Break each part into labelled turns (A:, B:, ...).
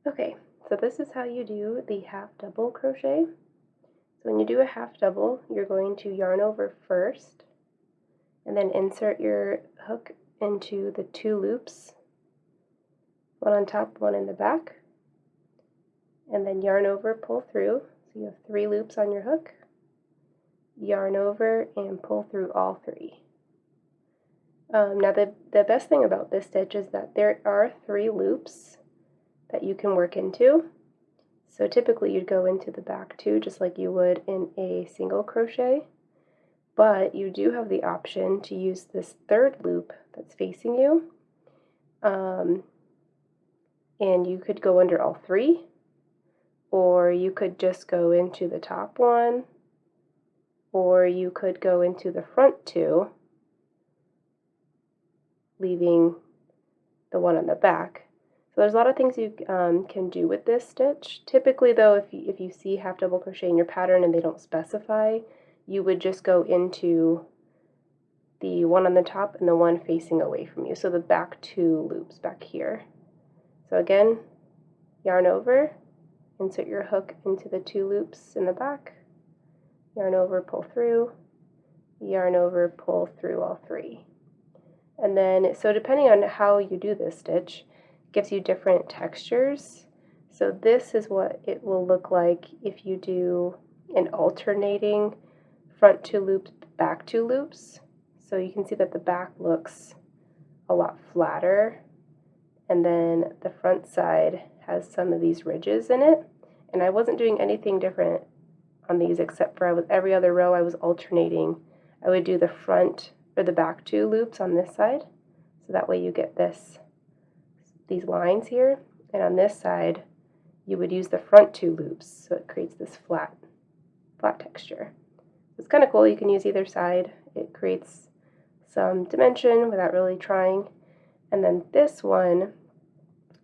A: Okay, so this is how you do the half double crochet. So when you do a half double, you're going to yarn over first, and then insert your hook into the 2 loops, one on top, one in the back, and then yarn over, pull through. So you have 3 loops on your hook, yarn over, and pull through all 3. Now the best thing about this stitch is that there are 3 loops that you can work into. So typically you'd go into the back 2 just like you would in a single crochet, but you do have the option to use this 3rd loop that's facing you, and you could go under all 3, or you could just go into the top one, or you could go into the front 2, leaving the one on the back. So there's a lot of things you can do with this stitch. Typically though, if you see half double crochet in your pattern and they don't specify, you would just go into the one on the top and the one facing away from you. So the back 2 loops back here. So again, yarn over, insert your hook into the 2 loops in the back, yarn over, pull through, yarn over, pull through all 3. And then, so depending on how you do this stitch, gives you different textures. So this is what it will look like if you do an alternating front 2 loops, back 2 loops. So you can see that the back looks a lot flatter, and then the front side has some of these ridges in it. And I wasn't doing anything different on these except for every other row I was alternating. I would do the front or the back 2 loops on this side, so that way you get these lines here, and on this side you would use the front 2 loops, so it creates this flat texture. It's kind of cool. You can use either side. It creates some dimension without really trying. And then this one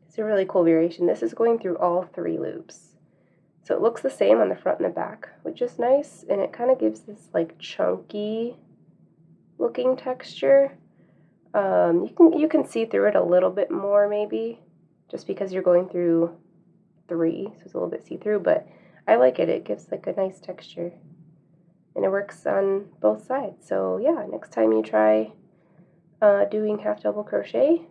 A: is a really cool variation. This is going through all 3 loops, so it looks the same on the front and the back, which is nice, and it kind of gives this like chunky looking texture. You can see through it a little bit more maybe, just because you're going through 3, so it's a little bit see-through, but I like it. It gives like a nice texture, and it works on both sides. So yeah, next time you try doing half double crochet,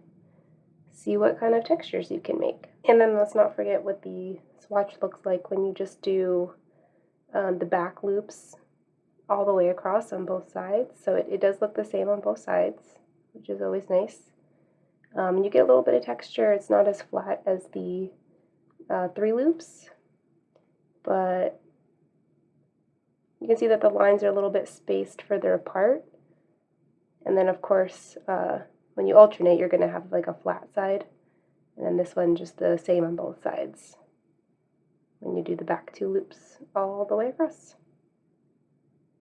A: see what kind of textures you can make. And then let's not forget what the swatch looks like when you just do the back loops all the way across on both sides. So it does look the same on both sides, which is always nice. You get a little bit of texture. It's not as flat as the 3 loops, but you can see that the lines are a little bit spaced further apart. And then of course, when you alternate, you're going to have like a flat side, and then this one just the same on both sides when you do the back 2 loops all the way across.